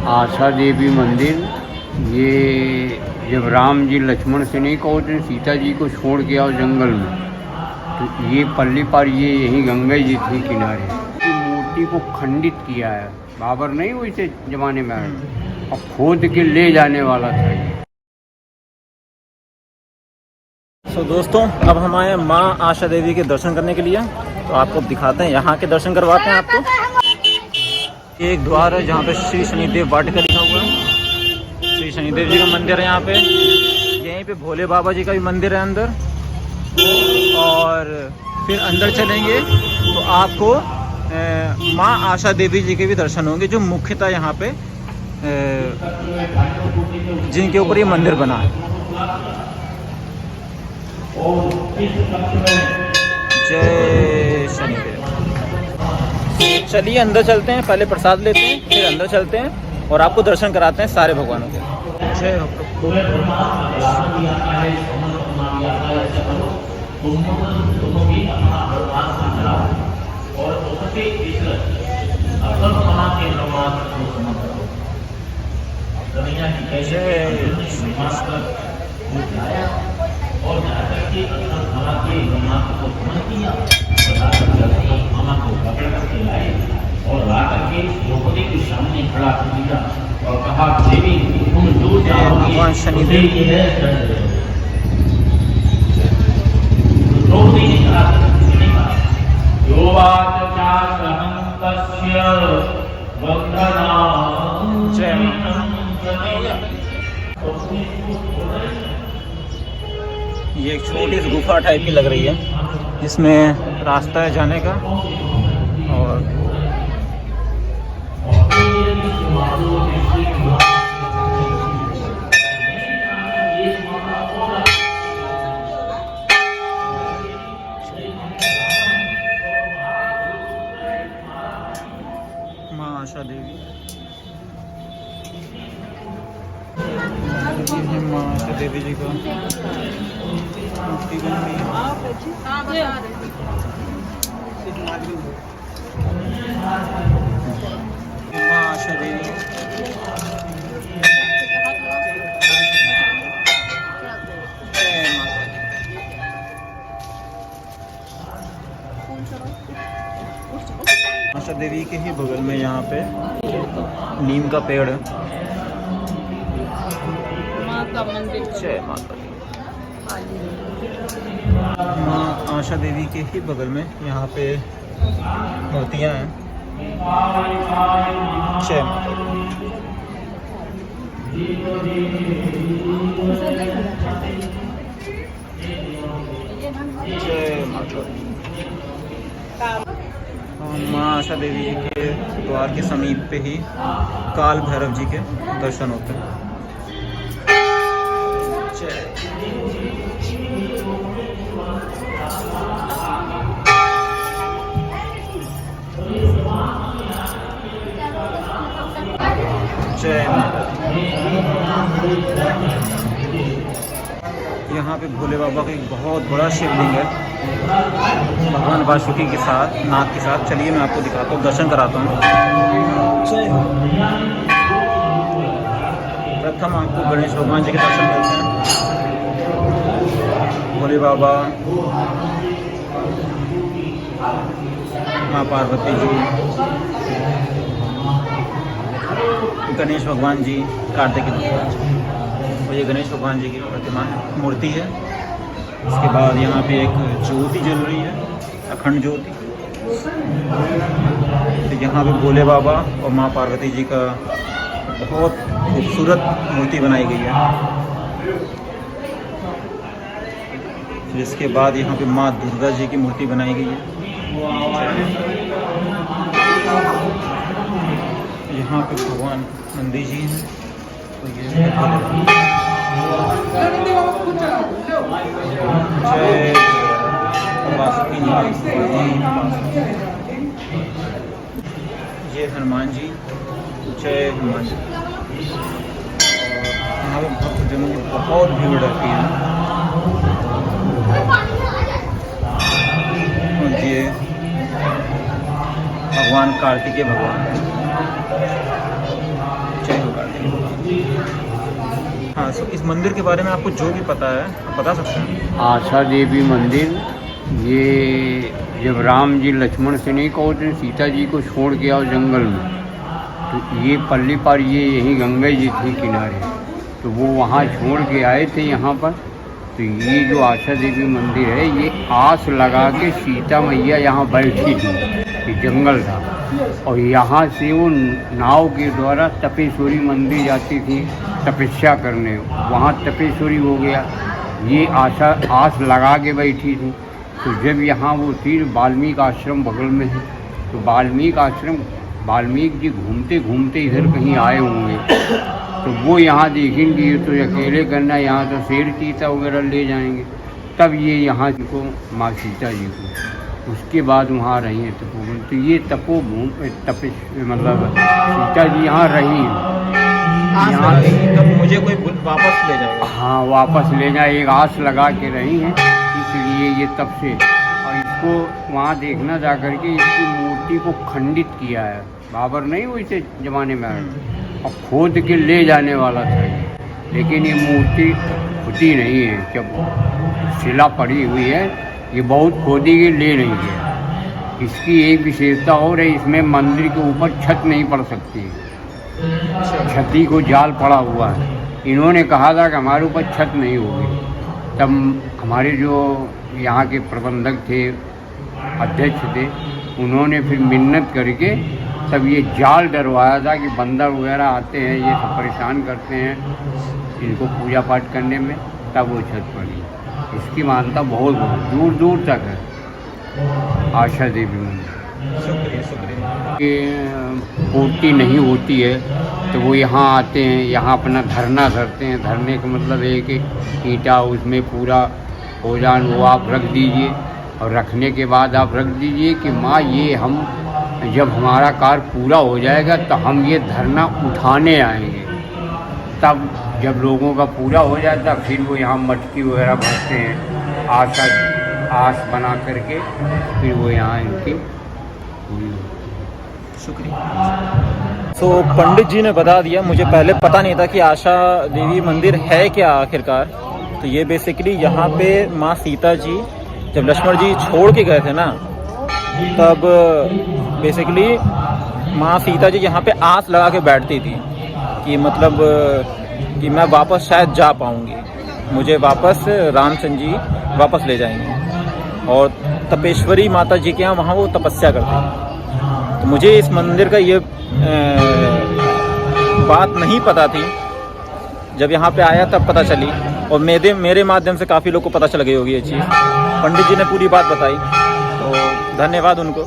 आशा देवी मंदिर। ये जब राम जी लक्ष्मण से नहीं कहो तो सीता जी को छोड़ के आओ जंगल में, तो ये पल्ली पर ये यही गंगा जी थी किनारे। मूर्ति को खंडित किया है बाबर, नहीं वैसे जमाने में आया और खोद के ले जाने वाला था ये। तो दोस्तों अब हम आए माँ आशा देवी के दर्शन करने के लिए, तो आपको दिखाते हैं, यहाँ के दर्शन करवाते हैं आपको। एक द्वार है जहाँ पे श्री शनिदेव वाटिका लिखा हुआ है। श्री शनिदेव जी का मंदिर है यहाँ पे। यहीं पे भोले बाबा जी का भी मंदिर है अंदर। और फिर अंदर चलेंगे तो आपको माँ आशा देवी जी के भी दर्शन होंगे, जो मुख्यतः यहाँ पे जिनके ऊपर ये मंदिर बना है। जय शनिदेव। चलिए अंदर चलते हैं, पहले प्रसाद लेते हैं, फिर अंदर चलते हैं और आपको दर्शन कराते हैं सारे भगवानों के। जय और जाकर के मामा के ब्रह्मा को समझ किया मामा को पकड़ करके लाए और ला करके द्रौपदी के सामने खड़ा कर दिया और कहा देवी तुम जो चाहोगे भगवान शनिदेव की है। द्रौपदी ने कहा यो बात चाहं तस्य वंदना। ये एक छोटी सी गुफा टाइप की लग रही है, जिसमें रास्ता है जाने का। और माँ आशा देवी, माँ आशा देवी जी का मूर्ति बन रही है। माँ आशा देवी। आशा देवी के ही बगल में यहाँ पे नीम का पेड़ है। जय माता दी। माँ आशा देवी के ही बगल में यहाँ पे मूर्तियाँ हैं। जय माता दी। जय माता दी। माँ आशा देवी जी के द्वार के समीप पे ही काल भैरव जी के दर्शन होते हैं। यहाँ पे भोले बाबा का एक बहुत बड़ा शिवलिंग है, भगवान वासुकी के साथ, नाग के साथ। चलिए मैं आपको दिखाता हूँ, दर्शन कराता हूँ। प्रथम आपको गणेश भगवान जी के दर्शन मिलते हैं। भोले बाबा, माँ पार्वती जी, गणेश भगवान जी, कार्तिक भगवान जी। और ये गणेश भगवान जी की प्रतिमा मूर्ति है। इसके बाद यहाँ पे एक ज्योति जल रही है, अखंड ज्योति। तो यहाँ पे भोले बाबा और माँ पार्वती जी का बहुत खूबसूरत मूर्ति बनाई गई है। जिसके बाद यहाँ पे माँ दुर्गा जी की मूर्ति बनाई गई है। यहाँ पे भगवान नंदी जी हैं। तो ये जय वासुकी जी। ये हनुमान जी। जय हनुमान जी। यहाँ पे भक्तजनों की बहुत भीड़ रहती है। और ये भगवान कार्तिकेय भगवान। जय हाँ, तो इस मंदिर के बारे में आपको जो भी पता है आप बता सकते हैं। आशा देवी मंदिर, ये जब राम जी लक्ष्मण से नहीं कहो तो सीता जी को छोड़ के आओ जंगल में, तो ये पल्ली पार ये यहीं गंगा जी थी किनारे, तो वो वहाँ छोड़ के आए थे यहाँ पर। तो ये जो आशा देवी मंदिर है, ये आस लगा के सीता मैया यहाँ बैठी थी, ये जंगल था, और यहाँ से वो नाव के द्वारा तपेश्वरी मंदिर जाती थी तपस्या करने, वहाँ तपेश्वरी हो गया। ये आशा आस लगा के बैठी थी। तो जब यहाँ वो थी, वाल्मीकि आश्रम बगल में है, तो वाल्मीकि आश्रम, वाल्मीकि जी घूमते घूमते इधर कहीं आए होंगे, तो वो यहाँ देखेंगे ये तो अकेले करना, यहाँ तो शेर चीता वगैरह ले जाएंगे, तब ये यहाँ को माँ सीता जी को, उसके बाद वहाँ रही हैं तपोवन। तो ये तपोभूमि मतलब सीता जी यहाँ रही हैं, यहाँ तब मुझे कोई वापस ले जाएगा। हाँ वापस ले जाए, एक आस लगा के रही हैं, इसलिए ये तब से। और इसको वहाँ देखना जा कर के इसकी मूर्ति को खंडित किया है, बाबर नहीं वो इसे ज़माने में आया और खोद के ले जाने वाला था ये, लेकिन ये मूर्ति फूटी नहीं है, जब शिला पड़ी हुई है, ये बहुत खोदी के ले नहीं गया। इसकी एक विशेषता और है, इसमें मंदिर के ऊपर छत नहीं पड़ सकती है, छती को जाल पड़ा हुआ है। इन्होंने कहा था कि हमारे ऊपर छत नहीं होगी, तब हमारे जो यहाँ के प्रबंधक थे, अध्यक्ष थे, उन्होंने फिर मिन्नत करके तब ये जाल डरवाया था कि बंदर वगैरह आते हैं, ये सब परेशान करते हैं इनको पूजा पाठ करने में, तब वो छत पड़ी। इसकी मान्यता बहुत दूर दूर तक है आशा देवी मंदिर। कि पूर्ति नहीं होती है तो वो यहाँ आते हैं, यहाँ अपना धरना धरते हैं। धरने का मतलब है कि ईंटा उसमें पूरा हो जान, वो आप रख दीजिए, और रखने के बाद आप रख दीजिए कि माँ ये हम जब हमारा कार्य पूरा हो जाएगा तो हम ये धरना उठाने आएंगे। तब जब लोगों का पूरा हो जाता फिर वो यहाँ मटकी वगैरह भरते हैं, आस बना करके, फिर वो यहाँ इनकी पूरी। शुक्रिया। तो पंडित जी ने बता दिया, मुझे पहले पता नहीं था कि आशा देवी मंदिर है क्या आखिरकार। तो ये बेसिकली यहाँ पे माँ सीता जी जब लक्ष्मण जी छोड़ के गए थे ना, तब बेसिकली माँ सीता जी यहाँ पे आस लगा के बैठती थी कि मतलब कि मैं वापस शायद जा पाऊँगी, मुझे वापस रामचंद्र जी वापस ले जाएंगे। और तपेश्वरी माता जी के यहाँ वहाँ वो तपस्या करते हैं। तो मुझे इस मंदिर का ये बात नहीं पता थी, जब यहाँ पे आया तब पता चली, और मेरे माध्यम से काफ़ी लोग को पता चल गई होगी ये चीज़। पंडित जी ने पूरी बात बताई, तो धन्यवाद उनको।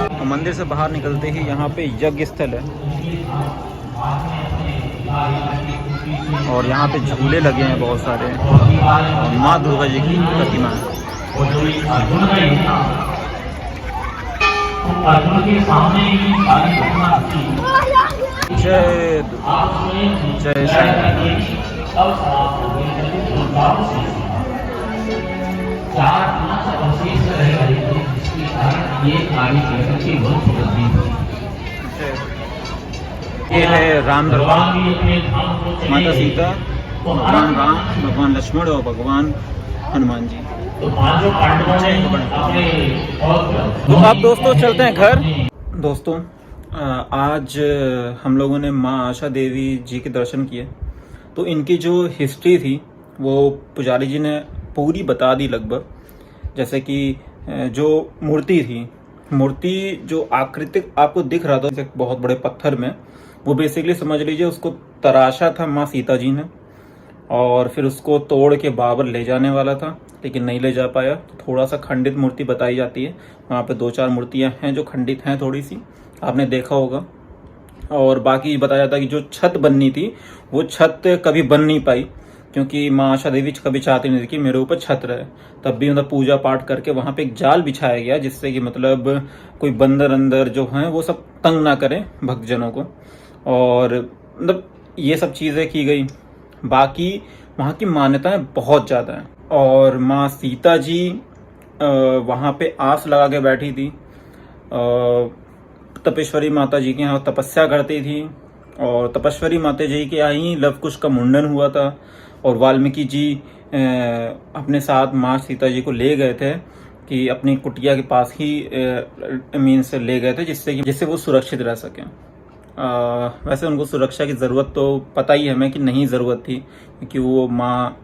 तो मंदिर से बाहर निकलते ही यहाँ पे यज्ञ स्थल है, और यहाँ पे झूले लगे हैं बहुत सारे, और माँ दुर्गा जी की प्रतिमा है। जय जय ये है राम दरबार, माता सीता, भगवान राम, भगवान लक्ष्मण और भगवान हनुमान जी। तो अब दोस्तों चलते हैं घर। दोस्तों आज हम लोगों ने माँ आशा देवी जी के दर्शन किए। तो इनकी जो हिस्ट्री थी वो पुजारी जी ने पूरी बता दी लगभग। जैसे कि जो मूर्ति थी, मूर्ति जो आकृतिक आपको दिख रहा था एक बहुत बड़े पत्थर में, वो बेसिकली समझ लीजिए उसको तराशा था माँ सीता जी ने, और फिर उसको तोड़ के बाबर ले जाने वाला था लेकिन नहीं ले जा पाया। तो थोड़ा सा खंडित मूर्ति बताई जाती है, वहाँ पे 2-4 मूर्तियाँ हैं जो खंडित हैं, थोड़ी सी आपने देखा होगा। और बाकी बताया जाता है कि जो छत बननी थी वो छत कभी बन नहीं पाई, क्योंकि माँ आशा देवी कभी चाहती नहीं थी कि मेरे ऊपर छत रहे। तब भी मतलब पूजा पाठ करके वहाँ पे एक जाल बिछाया गया, जिससे कि मतलब कोई बंदर अंदर जो हैं वो सब तंग ना करें भक्तजनों को, और मतलब ये सब चीज़ें की गई। बाकी वहाँ की मान्यताएं बहुत ज़्यादा हैं। और माँ सीता जी वहाँ पे आस लगा के बैठी थी, तपेश्वरी माता जी के यहाँ तपस्या करती थी, और तपस्वी माता जी के यहाँ ही लव कुश का मुंडन हुआ था और वाल्मीकि जी अपने साथ माँ सीता जी को ले गए थे कि अपनी कुटिया के पास ही मीन से ले गए थे जिससे वो सुरक्षित रह सकें। वैसे उनको सुरक्षा की ज़रूरत तो पता ही हमें कि नहीं ज़रूरत थी, क्योंकि वो माँ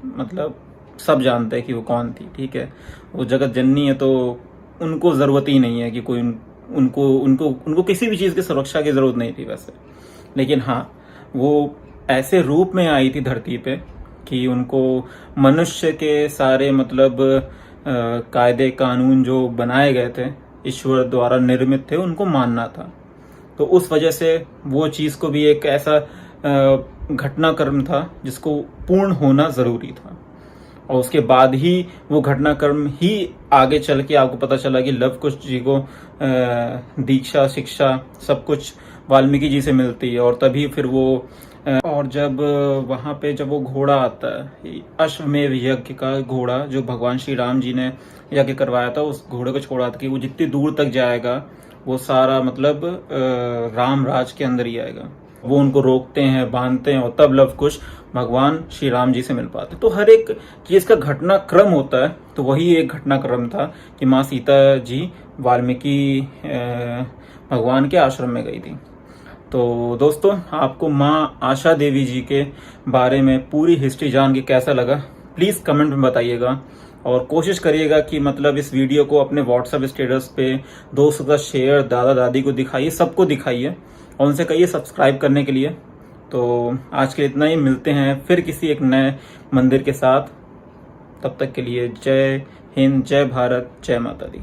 मतलब सब जानते हैं कि वो कौन थी, ठीक है। वो जगत जननी है तो उनको ज़रूरत ही नहीं है कि कोई उनको किसी भी चीज़ की सुरक्षा की ज़रूरत नहीं थी वैसे। लेकिन हाँ, वो ऐसे रूप में आई थी धरती पे कि उनको मनुष्य के सारे मतलब कायदे कानून जो बनाए गए थे ईश्वर द्वारा निर्मित थे उनको मानना था। तो उस वजह से वो चीज़ को भी एक ऐसा घटनाक्रम था जिसको पूर्ण होना ज़रूरी था, और उसके बाद ही वो घटनाक्रम ही आगे चल के आपको पता चला कि लव कुश जी को दीक्षा शिक्षा सब कुछ वाल्मीकि जी से मिलती है, और तभी फिर वो और जब वहाँ पे जब वो घोड़ा आता है अश्वमेध यज्ञ का घोड़ा जो भगवान श्री राम जी ने यज्ञ करवाया था, उस घोड़े को छोड़ा था कि वो जितनी दूर तक जाएगा वो सारा मतलब राम राज के अंदर ही आएगा। वो उनको रोकते हैं, बांधते हैं, और तब लव कुश भगवान श्री राम जी से मिल पाते। तो हर एक चीज का घटनाक्रम होता है, तो वही एक घटनाक्रम था कि माँ सीता जी वाल्मीकि भगवान के आश्रम में गई थी। तो दोस्तों, आपको माँ आशा देवी जी के बारे में पूरी हिस्ट्री जान के कैसा लगा प्लीज़ कमेंट में बताइएगा, और कोशिश करिएगा कि मतलब इस वीडियो को अपने व्हाट्सएप स्टेटस पे दोस्तों का शेयर, दादा दादी को दिखाइए, सबको दिखाइए, और उनसे कहिए सब्सक्राइब करने के लिए। तो आज के लिए इतना ही, मिलते हैं फिर किसी एक नए मंदिर के साथ। तब तक के लिए जय हिंद, जय भारत, जय माता दी।